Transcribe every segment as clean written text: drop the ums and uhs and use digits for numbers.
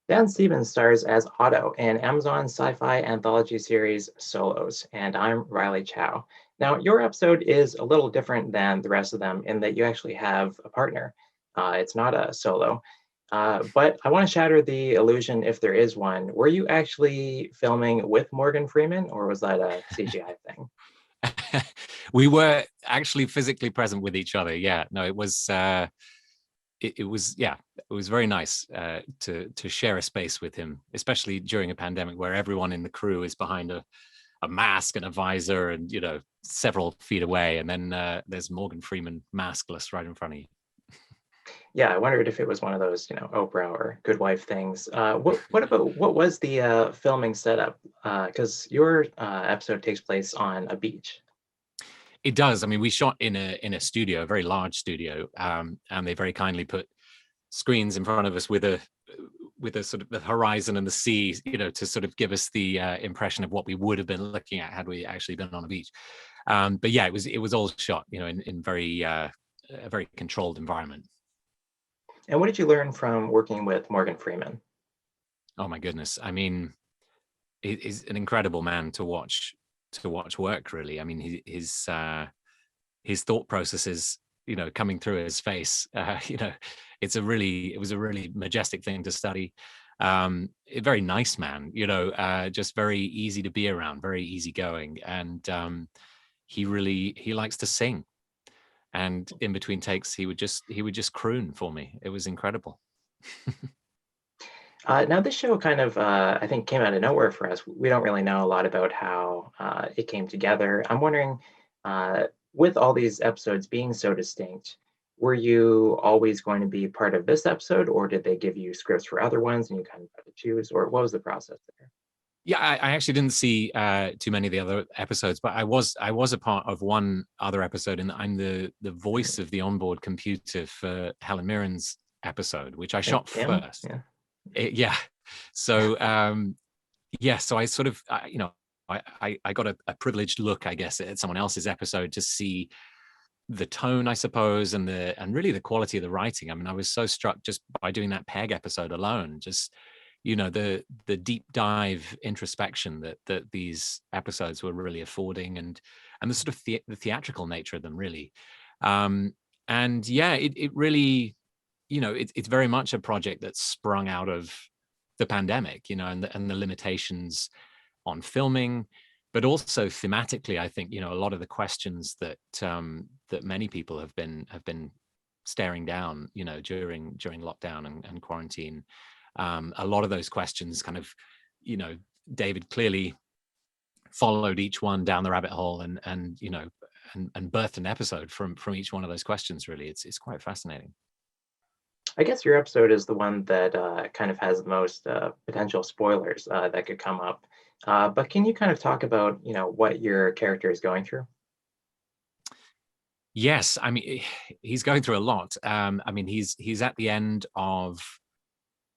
Dan Stevens stars as Otto in Amazon's sci-fi anthology series Solos, and I'm Riley Chow. Now, your episode is a little different than the rest of them in that you actually have a partner. It's not a solo. But I want to shatter the illusion if there is one. Were you actually filming with Morgan Freeman, or was that a CGI thing? We were actually physically present with each other. Yeah, no, it was it was very nice to share a space with him, especially during a pandemic where everyone in the crew is behind a mask and a visor and several feet away, and then there's Morgan Freeman maskless right in front of you. Yeah, I wondered if it was one of those, Oprah or Good Wife things. What was the filming setup? Because your episode takes place on a beach. It does. I mean, we shot in a studio, a very large studio, and they very kindly put screens in front of us with a sort of the horizon and the sea, to sort of give us the impression of what we would have been looking at had we actually been on a beach. But yeah, it was all shot, in very a very controlled environment. And what did you learn from working with Morgan Freeman? Oh my goodness! I mean, he's an incredible man to watch work. Really, I mean, his thought processes, coming through his face. It was a really majestic thing to study. A very nice man, just very easy to be around, very easygoing, and he likes to sing. And in between takes, he would just croon for me. It was incredible. Now, this show kind of, I think, came out of nowhere for us. We don't really know a lot about how it came together. I'm wondering, with all these episodes being so distinct, were you always going to be part of this episode, or did they give you scripts for other ones and you kind of had to choose, or what was the process there? Yeah, I actually didn't see too many of the other episodes, but I was a part of one other episode, and I'm the voice of the onboard computer for Helen Mirren's episode, which I And shot Kim? first. Yeah. Yeah, so yeah, so I sort of I got a privileged look, I guess, at someone else's episode to see the tone, I suppose, and really the quality of the writing. I mean, I was so struck just by doing that Peg episode alone, just the deep dive introspection that these episodes were really affording, and the sort of the theatrical nature of them, really. um and yeah, it really, it's very much a project that's sprung out of the pandemic, and the limitations on filming, but also thematically. I think, a lot of the questions that many people have been staring down, during lockdown and quarantine. A lot of those questions kind of, you know, David clearly followed each one down the rabbit hole, and birthed an episode from each one of those questions. Really, it's quite fascinating. I guess your episode is the one that kind of has the most potential spoilers that could come up. But can you kind of talk about, what your character is going through? Yes, I mean, he's going through a lot. I mean, he's at the end of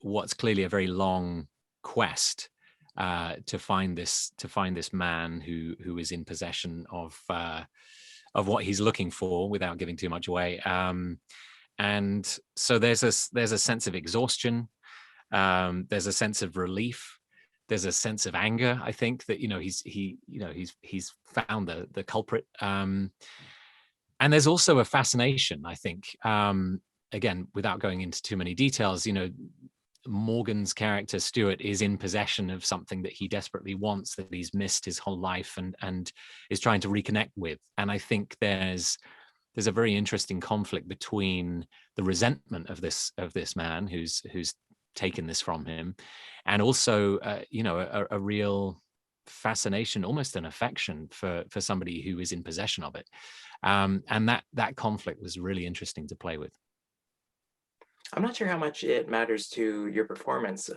what's clearly a very long quest, to find this man who is in possession of what he's looking for without giving too much away. And so there's a sense of exhaustion. There's a sense of relief. There's a sense of anger. I think that, he's found the culprit. And there's also a fascination, I think. Again, without going into too many details, Morgan's character Stuart is in possession of something that he desperately wants, that he's missed his whole life, and is trying to reconnect with. And I think there's a very interesting conflict between the resentment of this man who's taken this from him, and also a real fascination, almost an affection for somebody who is in possession of it. And that conflict was really interesting to play with. I'm not sure how much it matters to your performance,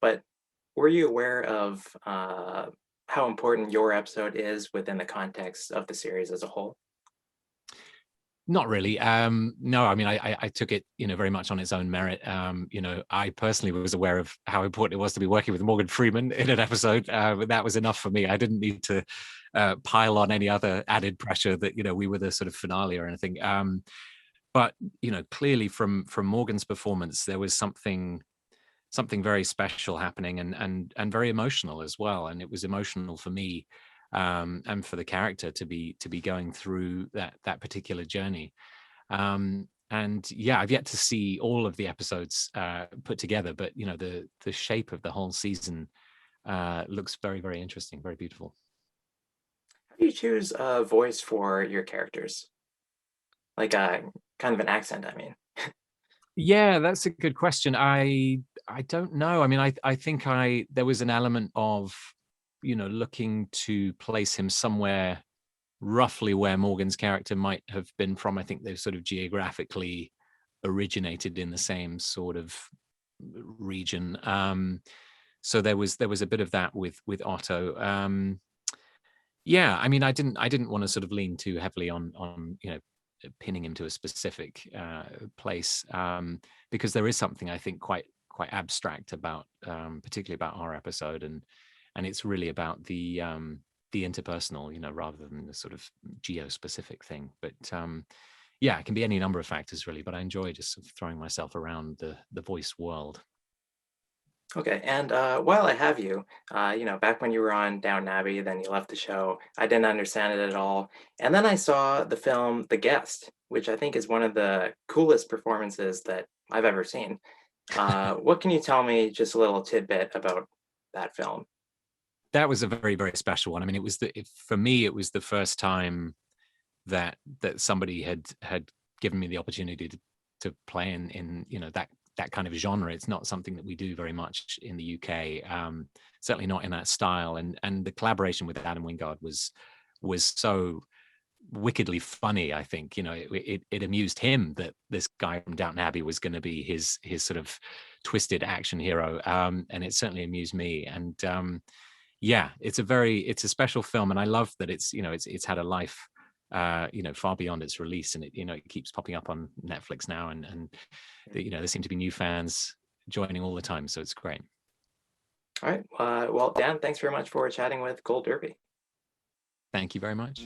but were you aware of how important your episode is within the context of the series as a whole? Not really. No, I mean, I took it, very much on its own merit. I personally was aware of how important it was to be working with Morgan Freeman in an episode. But that was enough for me. I didn't need to pile on any other added pressure that, we were the sort of finale or anything. But clearly from Morgan's performance, there was something something very special happening, and very emotional as well. And it was emotional for me, and for the character to be going through that particular journey. And yeah, I've yet to see all of the episodes put together, but you know, the shape of the whole season looks very, very interesting, very beautiful. How do you choose a voice for your characters? Like a kind of an accent, I mean. Yeah, that's a good question. I don't know. I mean, I think I there was an element of, you know, looking to place him somewhere roughly where Morgan's character might have been from. I think they've sort of geographically originated in the same sort of region. So there was a bit of that with Otto. Yeah, I mean, I didn't want to sort of lean too heavily on you know, pinning him to a specific place, because there is something I think quite abstract about, particularly about our episode, and it's really about the interpersonal, you know, rather than the sort of geo-specific thing. But yeah, it can be any number of factors really. But I enjoy just sort of throwing myself around the voice world. Okay, and while I have you, back when you were on Downton Abbey, then you left the show, I didn't understand it at all. And then I saw the film The Guest, which I think is one of the coolest performances that I've ever seen. What can you tell me, just a little tidbit about that film? That was a very, very special one. I mean, for me, it was the first time that somebody had given me the opportunity to play in you know, that kind of genre. It's not something that we do very much in the UK. Certainly not in that style. And the collaboration with Adam Wingard was so wickedly funny. I think, you know, it amused him that this guy from Downton Abbey was going to be his sort of twisted action hero, and it certainly amused me. And yeah, it's a special film, and I love that it's, you know, it's had a life, you know, far beyond its release, and it, you know, it keeps popping up on Netflix now, and you know, there seem to be new fans joining all the time, so it's great. All right. Well, Dan, thanks very much for chatting with Gold Derby. Thank you very much.